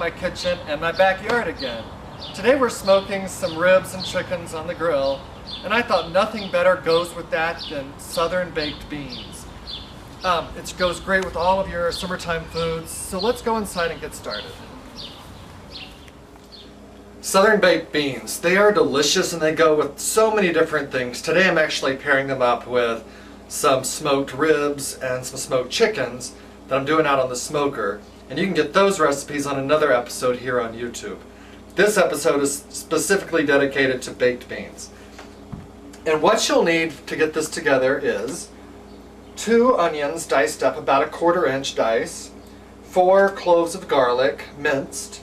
my kitchen and my backyard again. Today we're smoking some ribs and chickens on the grill, and I thought nothing better goes with that than southern baked beans. It goes great with all of your summertime foods, so let's go inside and get started. Southern baked beans, they are delicious and they go with so many different things. Today I'm actually pairing them up with some smoked ribs and some smoked chickens that I'm doing out on the smoker. And you can get those recipes on another episode here on YouTube. This episode is specifically dedicated to baked beans. And what you'll need to get this together is 2 onions diced up about a 1/4 inch dice, 4 cloves of garlic minced,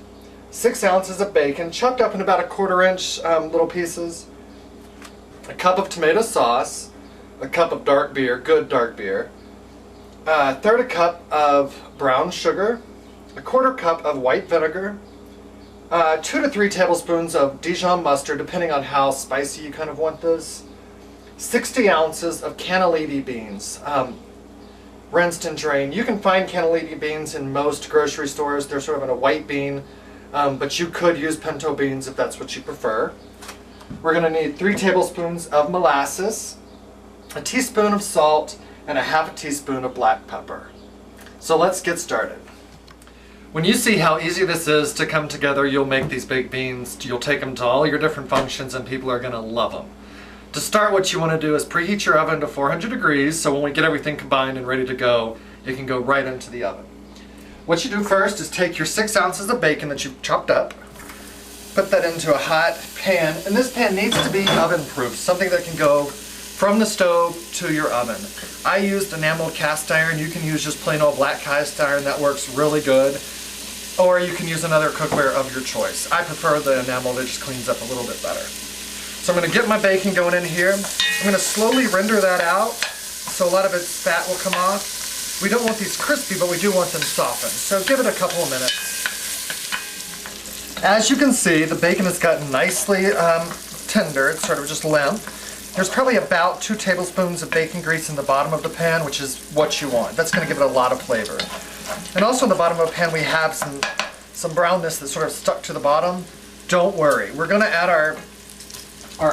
6 ounces of bacon chopped up in about a 1/4 inch little pieces, a cup of tomato sauce, a cup of dark beer, good dark beer, 1/3 cup of brown sugar, a 1/4 cup of white vinegar, 2 to 3 tablespoons of Dijon mustard, depending on how spicy you kind of want this, 60 ounces of cannellini beans, rinsed and drained. You can find cannellini beans in most grocery stores. They're sort of in a white bean, but you could use pinto beans if that's what you prefer. We're going to need 3 tablespoons of molasses, a teaspoon of salt, and a 1/2 teaspoon of black pepper. So let's get started. When you see how easy this is to come together, you'll make these baked beans, you'll take them to all your different functions and people are going to love them. To start, what you want to do is preheat your oven to 400 degrees so when we get everything combined and ready to go, it can go right into the oven. What you do first is take your 6 ounces of bacon that you've chopped up, put that into a hot pan, and this pan needs to be oven proof, something that can go from the stove to your oven. I used enameled cast iron. You can use just plain old black cast iron, that works really good. Or you can use another cookware of your choice. I prefer the enamel, that just cleans up a little bit better. So I'm going to get my bacon going in here. I'm going to slowly render that out so a lot of its fat will come off. We don't want these crispy, but we do want them softened. So give it a couple of minutes. As you can see, the bacon has gotten nicely tender. It's sort of just limp. There's probably about 2 tablespoons of bacon grease in the bottom of the pan, which is what you want. That's going to give it a lot of flavor. And also in the bottom of the pan we have some brownness that's sort of stuck to the bottom. Don't worry. We're going to add our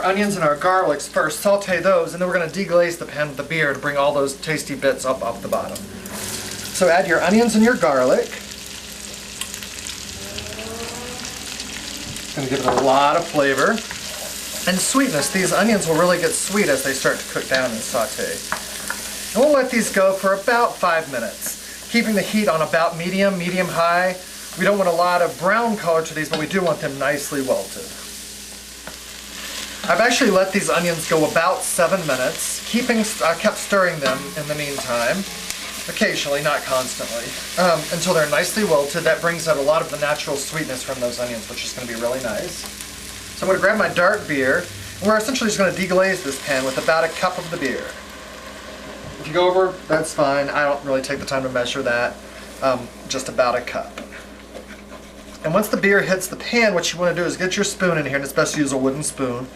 onions and our garlics first, saute those, and then we're going to deglaze the pan with the beer to bring all those tasty bits up off the bottom. So add your onions and your garlic. It's going to give it a lot of flavor. And sweetness. These onions will really get sweet as they start to cook down and saute. And we'll let these go for about 5 minutes, keeping the heat on about medium-high. We don't want a lot of brown color to these, but we do want them nicely wilted. I've actually let these onions go about 7 minutes, kept stirring them in the meantime, occasionally, not constantly, until they're nicely wilted. That brings out a lot of the natural sweetness from those onions, which is going to be really nice. So I'm going to grab my dark beer, and we're essentially just going to deglaze this pan with about a cup of the beer. If you go over, that's fine. I don't really take the time to measure that. Just about a cup. And once the beer hits the pan, what you want to do is get your spoon in here, and it's best to use a wooden spoon,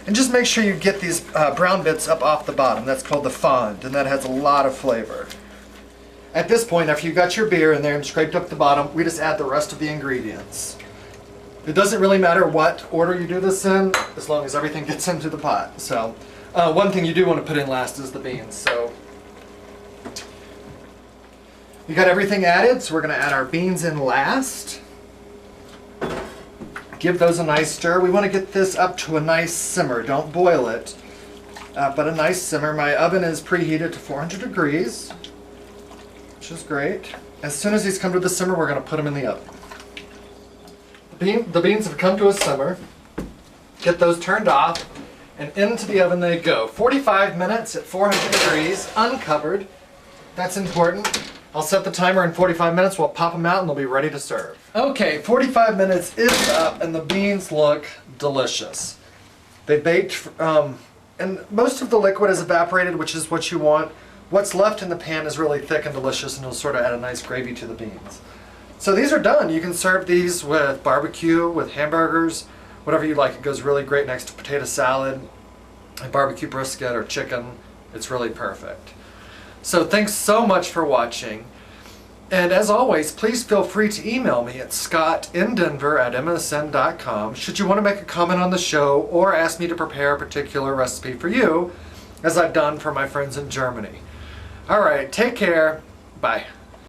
and just make sure you get these brown bits up off the bottom. That's called the fond, and that has a lot of flavor. At this point, after you've got your beer in there and scraped up the bottom, we just add the rest of the ingredients. It doesn't really matter what order you do this in, as long as everything gets into the pot. So, one thing you do want to put in last is the beans. So, you got everything added, so we're going to add our beans in last. Give those a nice stir. We want to get this up to a nice simmer. Don't boil it, but a nice simmer. My oven is preheated to 400 degrees, which is great. As soon as these come to the simmer, we're going to put them in the oven. The beans have come to a simmer. Get those turned off, and into the oven they go. 45 minutes at 400 degrees, uncovered. That's important. I'll set the timer in 45 minutes. We'll pop them out and they'll be ready to serve. Okay, 45 minutes is up and the beans look delicious. They baked, and most of the liquid is evaporated, which is what you want. What's left in the pan is really thick and delicious, and it'll sort of add a nice gravy to the beans. So these are done. You can serve these with barbecue, with hamburgers, whatever you like. It goes really great next to potato salad, and barbecue brisket or chicken. It's really perfect. So thanks so much for watching. And as always, please feel free to email me at scottindenver@msn.com should you want to make a comment on the show or ask me to prepare a particular recipe for you, as I've done for my friends in Germany. Alright, take care. Bye.